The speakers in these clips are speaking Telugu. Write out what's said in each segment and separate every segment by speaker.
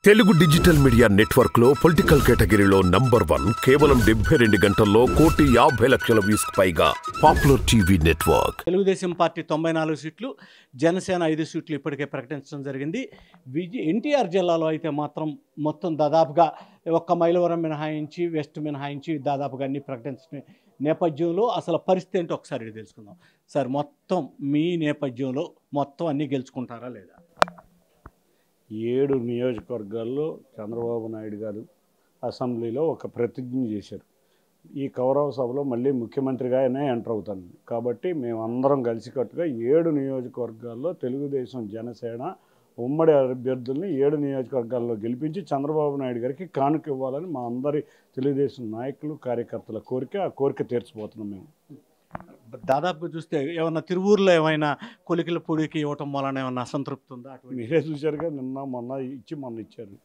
Speaker 1: తెలుగు డిజిటల్ మీడియా నెట్వర్క్ లో పొలిటికల్ కేటగిరీలో నంబర్ 1 కేవలం 72 గంటల్లో 1,50,00,000 వ్యూస్ పైగా popular TV network.
Speaker 2: Telugu Desam party 94 సీట్లు, జనసేన 5 సీట్లు ఇప్పటికే ప్రకటించడం జరిగింది. ఎన్టీఆర్ జిల్లాలో అయితే మాత్రం మొత్తం దాదాపుగా ఒక్క మైలవరం మినహాయించి వెస్ట్ మినహాయించి దాదాపుగా అన్ని ప్రకటించిన నేపథ్యంలో అసలు పరిస్థితి ఏంటో ఒకసారి తెలుసుకుందాం. సార్, మొత్తం మీ నేపథ్యంలో మొత్తం అన్నీ గెలుచుకుంటారా లేదా?
Speaker 3: 7 నియోజకవర్గాల్లో చంద్రబాబు నాయుడు గారు అసెంబ్లీలో ఒక ప్రతిజ్ఞ చేశారు. ఈ కౌరవ సభలో మళ్ళీ ముఖ్యమంత్రిగానే ఎంటర్ అవుతాను కాబట్టి మేమందరం కలిసికట్టుగా 7 నియోజకవర్గాల్లో తెలుగుదేశం జనసేన ఉమ్మడి అభ్యర్థుల్ని 7 నియోజకవర్గాల్లో గెలిపించి చంద్రబాబు నాయుడు గారికి కానుక ఇవ్వాలని మా అందరి తెలుగుదేశం నాయకులు కార్యకర్తల కోరిక. ఆ కోరిక తీర్చిపోతున్నాం మేము.
Speaker 2: దాదాపుగా చూస్తే ఏమన్నా తిరువూరులో ఏమైనా కొలికల పొడికి ఇవ్వటం వలన ఏమన్నా అసంతృప్తి ఉందా?
Speaker 3: మీరే చూశారుగా, మొన్న ఇచ్చారు.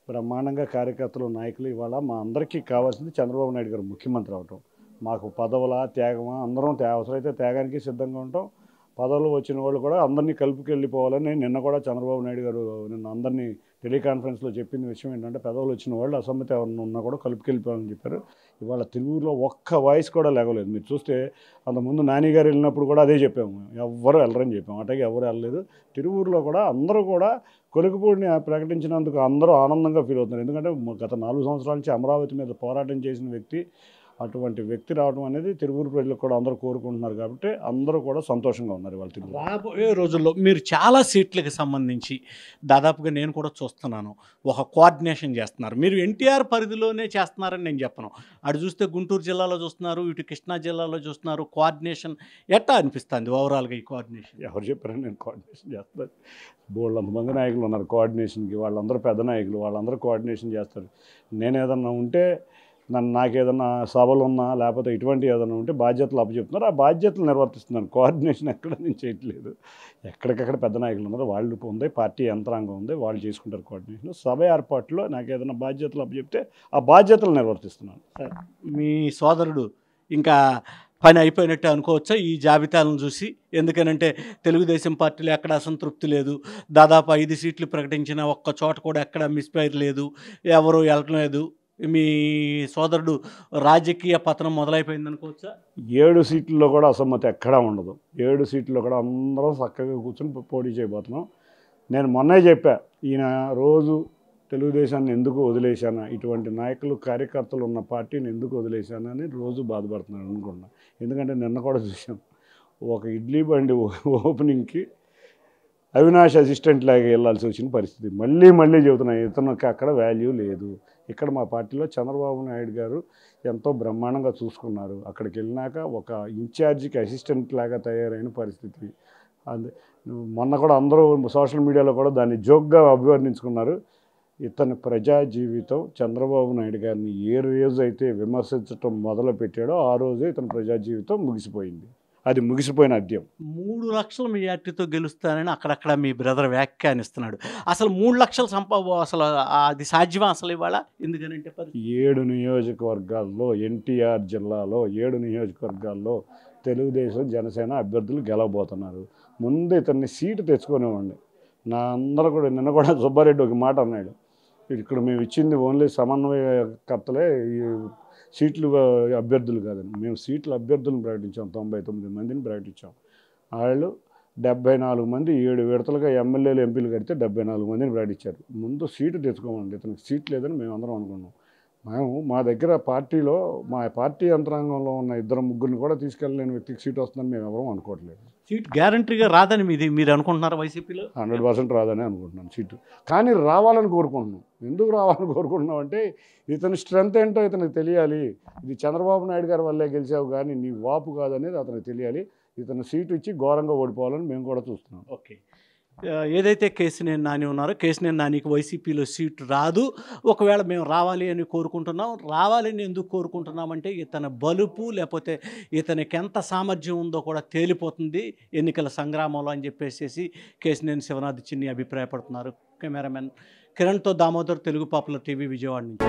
Speaker 3: బ్రహ్మాండంగా కార్యకర్తలు నాయకులు ఇవాళ మా అందరికీ కావాల్సింది చంద్రబాబు నాయుడు గారు ముఖ్యమంత్రి అవటం. మాకు పదవుల త్యాగమా, అందరం అవసరమైతే త్యాగానికి సిద్ధంగా ఉంటాం. పదవులు వచ్చిన వాళ్ళు కూడా అందరినీ కలుపుకెళ్ళిపోవాలని నిన్న కూడా చంద్రబాబు నాయుడు గారు అందరినీ టెలికాన్ఫరెన్స్లో చెప్పిన విషయం ఏంటంటే, పదవులు వచ్చిన వాళ్ళు అసమ్మతి ఎవరైనా ఉన్నా కూడా కలుపుకెళ్ళిపోవాలని చెప్పారు. ఇవాళ తిరువురులో ఒక్క వాయిస్ కూడా లేగలేదు. మీరు చూస్తే అంతకుముందు నాని గారు వెళ్ళినప్పుడు కూడా అదే చెప్పాము, ఎవ్వరు వెళ్ళరని చెప్పాము. అట్లాగే ఎవరు వెళ్ళలేదు. తిరువురులో కూడా అందరూ కూడా కొలికపూడిని ప్రకటించినందుకు అందరూ ఆనందంగా ఫీల్ అవుతున్నారు. ఎందుకంటే గత 4 సంవత్సరాల నుంచి అమరావతి మీద పోరాటం చేసిన వ్యక్తి, అటువంటి వ్యక్తి రావడం అనేది తిరువూరు ప్రజలకు కూడా అందరూ కోరుకుంటున్నారు. కాబట్టి అందరూ కూడా సంతోషంగా ఉన్నారు వాళ్ళ తిరుగు.
Speaker 2: రాబోయే రోజుల్లో మీరు చాలా సీట్లకు సంబంధించి దాదాపుగా నేను కూడా చూస్తున్నాను, ఒక కోఆర్డినేషన్ చేస్తున్నారు. మీరు ఎన్టీఆర్ పరిధిలోనే చేస్తున్నారని నేను చెప్పను. అటు చూస్తే గుంటూరు జిల్లాలో చూస్తున్నారు, ఇటు కృష్ణా జిల్లాలో చూస్తున్నారు. కోఆర్డినేషన్ ఎట్టా అనిపిస్తుంది ఓవరాల్గా ఈ కోఆర్డినేషన్?
Speaker 3: ఎవరు చెప్పారని నేను కోఆర్డినేషన్ చేస్తాను. బోళ్ళంతమంది నాయకులు ఉన్నారు కోఆర్డినేషన్కి. వాళ్ళందరూ పెద్ద నాయకులు, వాళ్ళందరూ కోఆర్డినేషన్ చేస్తారు. నేను ఏదన్నా ఉంటే నాకేదన్నా సభలు ఉన్నా లేకపోతే ఇటువంటి ఏదైనా ఉంటే బాధ్యతలు అప్పచెప్తున్నారు. ఆ బాధ్యతలు నిర్వర్తిస్తున్నాను. కోఆర్డినేషన్ ఎక్కడ నేను చేయట్లేదు. ఎక్కడికక్కడ పెద్ద నాయకులు ఉన్నారు, వాళ్ళు ఉంది, పార్టీ యంత్రాంగం ఉంది, వాళ్ళు చేసుకుంటారు కోఆర్డినేషన్. సభ ఏర్పాటులో నాకు ఏదైనా బాధ్యతలు అప్పచెప్తే ఆ బాధ్యతలు నిర్వర్తిస్తున్నాను.
Speaker 2: సార్, మీ సోదరుడు ఇంకా పని అయిపోయినట్టే అనుకోవచ్చా ఈ జాబితాలను చూసి? ఎందుకనంటే తెలుగుదేశం పార్టీలో ఎక్కడ అసంతృప్తి లేదు. దాదాపు 5 సీట్లు ప్రకటించిన ఒక్క చోట కూడా ఎక్కడ మిస్ఫైర్ లేదు, ఎవరు వెళ్ళలేదు. మీ సోదరుడు రాజకీయ పతనం మొదలైపోయింది అనుకోవచ్చా?
Speaker 3: 7 సీట్లలో కూడా అసమ్మతి ఎక్కడా ఉండదు. 7 సీట్లలో కూడా అందరం చక్కగా కూర్చొని పోటీ చేయబోతున్నాం. నేను మొన్నే చెప్పా, ఈయన రోజు తెలుగుదేశాన్ని ఎందుకు వదిలేశానా, ఇటువంటి నాయకులు కార్యకర్తలు ఉన్న పార్టీని ఎందుకు వదిలేశానా అని రోజు బాధపడుతున్నాను అనుకున్నా. ఎందుకంటే నిన్న కూడా చూసాం, ఒక ఇడ్లీ బండి ఓపెనింగ్కి అవినాష్ అసిస్టెంట్ లాగా వెళ్ళాల్సి వచ్చిన పరిస్థితి. మళ్ళీ చెబుతున్నాను, ఇతనికి అక్కడ వాల్యూ లేదు. ఇక్కడ మా పార్టీలో చంద్రబాబు నాయుడు గారు ఎంతో బ్రహ్మాండంగా చూసుకున్నారు. అక్కడికి వెళ్ళినాక ఒక ఇన్ఛార్జికి అసిస్టెంట్ లాగా తయారైన పరిస్థితి. మొన్న కూడా అందరూ సోషల్ మీడియాలో కూడా దాన్ని జోక్గా అభివర్ణించుకున్నారు. ఇతని ప్రజా జీవితం చంద్రబాబు నాయుడు గారిని ఏ రోజైతే విమర్శించడం మొదలుపెట్టాడో ఆ రోజే ఇతని ప్రజా జీవితం ముగిసిపోయింది. అది ముగిసిపోయిన అధ్యయం.
Speaker 2: 3 లక్షల మెజార్టీతో గెలుస్తానని అక్కడక్కడ మీ బ్రదర్ వ్యాఖ్యానిస్తున్నాడు. అసలు 3 లక్షల అసలు అది సాధ్యమా అసలు ఇవాళ? ఎందుకనంటే
Speaker 3: 7 నియోజకవర్గాల్లో, ఎన్టీఆర్ జిల్లాలో 7 నియోజకవర్గాల్లో తెలుగుదేశం జనసేన అభ్యర్థులు గెలవబోతున్నారు. ముందు ఇతన్ని సీటు తెచ్చుకునేవాడిని. అందరూ కూడా నిన్న కూడా సుబ్బారెడ్డి ఒక మాట అన్నాడు, ఇక్కడ మేము ఇచ్చింది ఓన్లీ సమన్వయకర్తలే, ఈ సీట్లు అభ్యర్థులు కాదని. మేము సీట్ల అభ్యర్థులను ప్రకటించాం, 99 మందిని ప్రకటించాం. వాళ్ళు 74 మంది 7 విడతలుగా ఎమ్మెల్యేలు ఎంపీలు కడితే 74 మందిని ప్రకటించారు. ముందు సీటు తెచ్చుకోమండి, ఇతనికి సీట్ లేదని మేము అందరం అనుకున్నాం. మా దగ్గర పార్టీలో మా పార్టీ యంత్రాంగంలో ఉన్న 2-3 కూడా తీసుకెళ్ళలేని వ్యక్తికి సీట్ వస్తుందని మేము ఎవరూ అనుకోవట్లేదు.
Speaker 2: సీట్ గ్యారంటీగా రాదని మీరు అనుకుంటున్నారు వైసీపీలో?
Speaker 3: 100% రాదని అనుకుంటున్నాను సీటు. కానీ రావాలని కోరుకుంటున్నాం. ఎందుకు రావాలని కోరుకుంటున్నాం అంటే, ఇతని స్ట్రెంత్ ఏంటో ఇతనికి తెలియాలి. ఇది చంద్రబాబు నాయుడు గారి వల్లే గెలిచావు కానీ నీ వాపు కాదనేది అతనికి తెలియాలి. ఇతను సీటు ఇచ్చి ఘోరంగా ఓడిపోవాలని మేము కూడా చూస్తున్నాం.
Speaker 2: ఓకే, ఏదైతే కేశినేని నాని ఉన్నారో, కేశినేని నానికి వైసీపీలో సీటు రాదు. ఒకవేళ మేము రావాలి అని కోరుకుంటున్నాం. రావాలని ఎందుకు కోరుకుంటున్నామంటే, ఇతని బలుపు లేకపోతే ఇతనికి ఎంత సామర్థ్యం ఉందో కూడా తేలిపోతుంది ఎన్నికల సంగ్రామంలో అని చెప్పేసి కేశినేని శివనాథ్ చిన్ని అభిప్రాయపడుతున్నారు. కెమెరామెన్ కిరణ్తో దామోదర్, తెలుగు పాపులర్ టీవీ, విజయవాడ నుంచి.